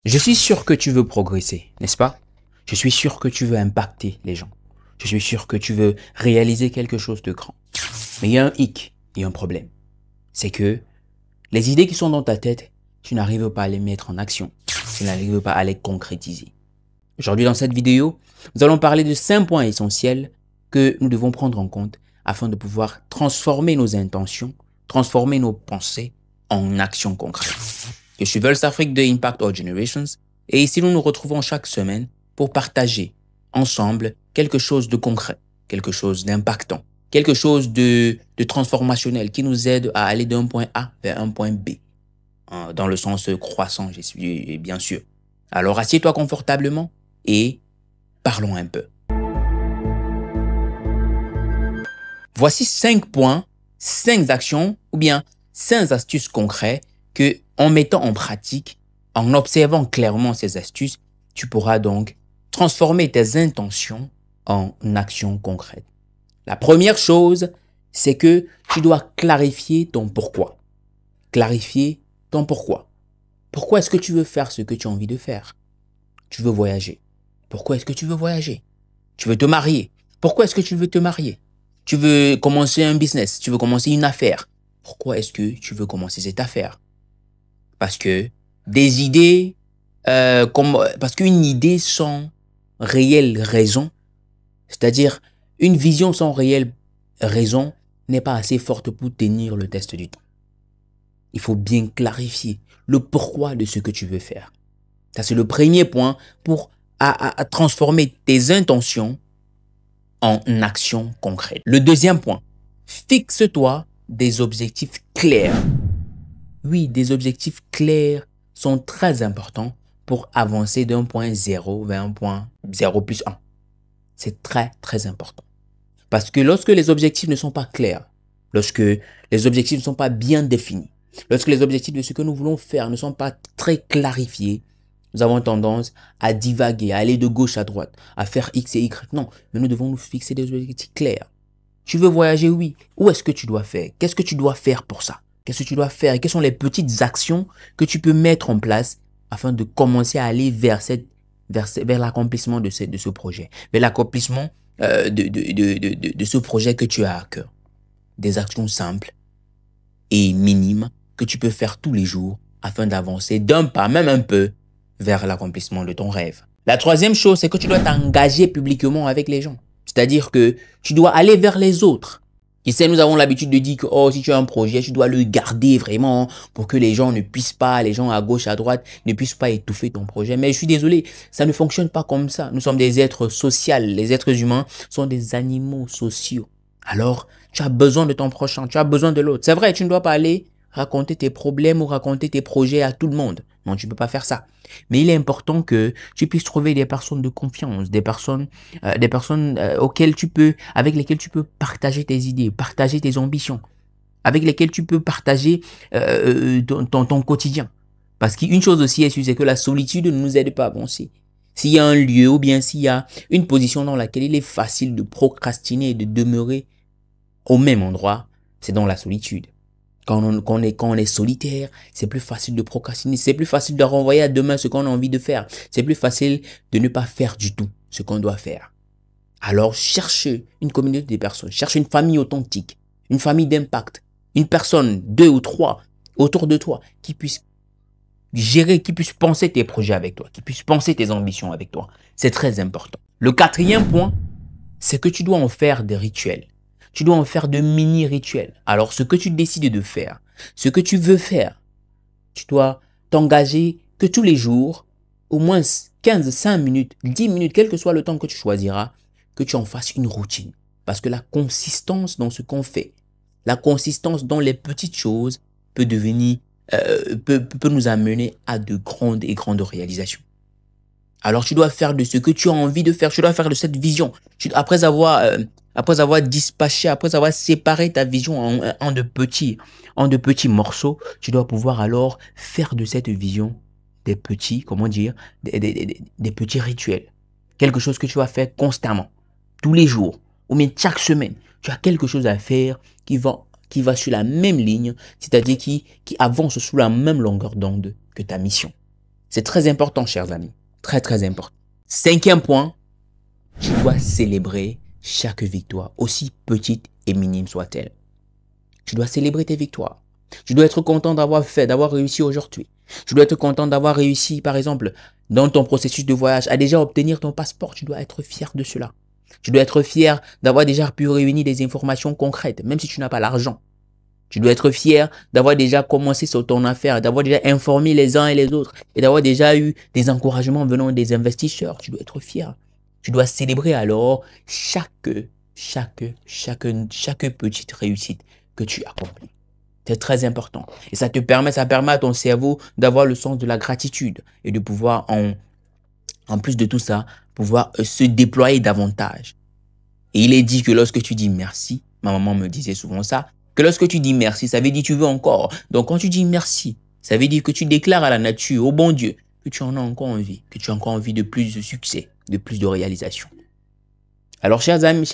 Je suis sûr que tu veux progresser, n'est-ce pas? Je suis sûr que tu veux impacter les gens. Je suis sûr que tu veux réaliser quelque chose de grand. Mais il y a un hic, il y a un problème. C'est que les idées qui sont dans ta tête, tu n'arrives pas à les mettre en action. Tu n'arrives pas à les concrétiser. Aujourd'hui, dans cette vidéo, nous allons parler de 5 points essentiels que nous devons prendre en compte afin de pouvoir transformer nos intentions, transformer nos pensées en actions concrètes. Je suis Velstafric de Impact All Generations et ici nous nous retrouvons chaque semaine pour partager ensemble quelque chose de concret, quelque chose d'impactant, quelque chose de transformationnel qui nous aide à aller d'un point A vers un point B, dans le sens croissant, je suis bien sûr. Alors assieds-toi confortablement et parlons un peu. Voici 5 points, 5 actions ou bien 5 astuces concrètes que, en mettant en pratique, en observant clairement ces astuces, tu pourras donc transformer tes intentions en actions concrètes. La première chose, c'est que tu dois clarifier ton pourquoi. Clarifier ton pourquoi. Pourquoi est-ce que tu veux faire ce que tu as envie de faire? Tu veux voyager. Pourquoi est-ce que tu veux voyager? Tu veux te marier. Pourquoi est-ce que tu veux te marier? Tu veux commencer un business. Tu veux commencer une affaire. Pourquoi est-ce que tu veux commencer cette affaire? Parce que des idées, parce qu'une idée sans réelle raison, c'est-à-dire une vision sans réelle raison n'est pas assez forte pour tenir le test du temps. Il faut bien clarifier le pourquoi de ce que tu veux faire. Ça, c'est le premier point pour à transformer tes intentions en actions concrètes. Le deuxième point, fixe-toi des objectifs clairs. Oui, des objectifs clairs sont très importants pour avancer d'un point 0 vers un point 0 plus 1. C'est très, très important. Parce que lorsque les objectifs ne sont pas clairs, lorsque les objectifs ne sont pas bien définis, lorsque les objectifs de ce que nous voulons faire ne sont pas très clarifiés, nous avons tendance à divaguer, à aller de gauche à droite, à faire X et Y. Non, mais nous devons nous fixer des objectifs clairs. Tu veux voyager, oui. Où est-ce que tu dois faire? Qu'est-ce que tu dois faire pour ça? Qu'est-ce que tu dois faire? Et quelles sont les petites actions que tu peux mettre en place afin de commencer à aller vers l'accomplissement de ce projet, vers l'accomplissement de ce projet que tu as à cœur. Des actions simples et minimes que tu peux faire tous les jours afin d'avancer d'un pas, même un peu, vers l'accomplissement de ton rêve. La troisième chose, c'est que tu dois t'engager publiquement avec les gens. C'est-à-dire que tu dois aller vers les autres. Tu sais, nous avons l'habitude de dire que si tu as un projet, tu dois le garder vraiment pour que les gens ne puissent pas, les gens à gauche, à droite, ne puissent pas étouffer ton projet. Mais je suis désolé, ça ne fonctionne pas comme ça. Nous sommes des êtres sociaux. Les êtres humains sont des animaux sociaux. Alors, tu as besoin de ton prochain, tu as besoin de l'autre. C'est vrai, tu ne dois pas aller raconter tes problèmes ou raconter tes projets à tout le monde. Non, tu ne peux pas faire ça. Mais il est important que tu puisses trouver des personnes de confiance, des personnes avec lesquelles tu peux partager tes idées, partager tes ambitions, avec lesquelles tu peux partager ton quotidien. Parce qu'une chose aussi est sûre, c'est que la solitude ne nous aide pas à avancer. S'il y a un lieu ou bien s'il y a une position dans laquelle il est facile de procrastiner et de demeurer au même endroit, c'est dans la solitude. Quand on est solitaire, c'est plus facile de procrastiner, c'est plus facile de renvoyer à demain ce qu'on a envie de faire. C'est plus facile de ne pas faire du tout ce qu'on doit faire. Alors, cherche une communauté de personnes, cherche une famille authentique, une famille d'impact, une personne, 2 ou 3 autour de toi qui puisse gérer, qui puisse penser tes projets avec toi, qui puisse penser tes ambitions avec toi. C'est très important. Le quatrième point, c'est que tu dois en faire des rituels. Tu dois en faire de mini-rituels. Alors, ce que tu décides de faire, ce que tu veux faire, tu dois t'engager que tous les jours, au moins 15, 5 minutes, 10 minutes, quel que soit le temps que tu choisiras, que tu en fasses une routine. Parce que la consistance dans ce qu'on fait, la consistance dans les petites choses peut nous amener à de grandes et grandes réalisations. Alors, tu dois faire de ce que tu as envie de faire. Tu dois faire de cette vision. Après avoir dispatché, après avoir séparé ta vision en de petits morceaux, tu dois pouvoir alors faire de cette vision des petits rituels. Quelque chose que tu vas faire constamment, tous les jours, ou même chaque semaine. Tu as quelque chose à faire qui va sur la même ligne, c'est-à-dire qui avance sous la même longueur d'onde que ta mission. C'est très important, chers amis. Très, très important. Cinquième point, tu dois célébrer chaque victoire, aussi petite et minime soit-elle. Tu dois célébrer tes victoires. Tu dois être content d'avoir réussi aujourd'hui. Tu dois être content d'avoir réussi, par exemple, dans ton processus de voyage, à déjà obtenir ton passeport. Tu dois être fier de cela. Tu dois être fier d'avoir déjà pu réunir des informations concrètes, même si tu n'as pas l'argent. Tu dois être fier d'avoir déjà commencé sur ton affaire, d'avoir déjà informé les uns et les autres et d'avoir déjà eu des encouragements venant des investisseurs. Tu dois être fier. Tu dois célébrer alors chaque petite réussite que tu accomplis. C'est très important. Et ça permet à ton cerveau d'avoir le sens de la gratitude et de pouvoir, en plus de tout ça, pouvoir se déployer davantage. Et il est dit que lorsque tu dis merci, ma maman me disait souvent ça, que lorsque tu dis merci, ça veut dire que tu veux encore. Donc quand tu dis merci, ça veut dire que tu déclares à la nature, au bon Dieu, que tu en as encore envie, que tu as encore envie de plus de succès, de plus de réalisation. Alors chers amis,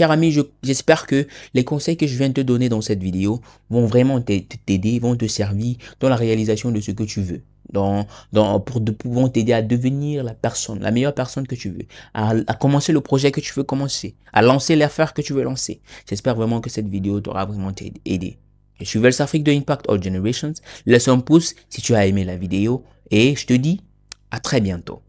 j'espère que les conseils que je viens de te donner dans cette vidéo vont vraiment t'aider, vont te servir dans la réalisation de ce que tu veux. Vont t'aider à devenir la meilleure personne que tu veux, à commencer le projet que tu veux commencer, à lancer l'affaire que tu veux lancer. J'espère vraiment que cette vidéo t'aura vraiment aidé. Je suis Velsafric de Impact All Generations. Laisse un pouce si tu as aimé la vidéo et je te dis à très bientôt.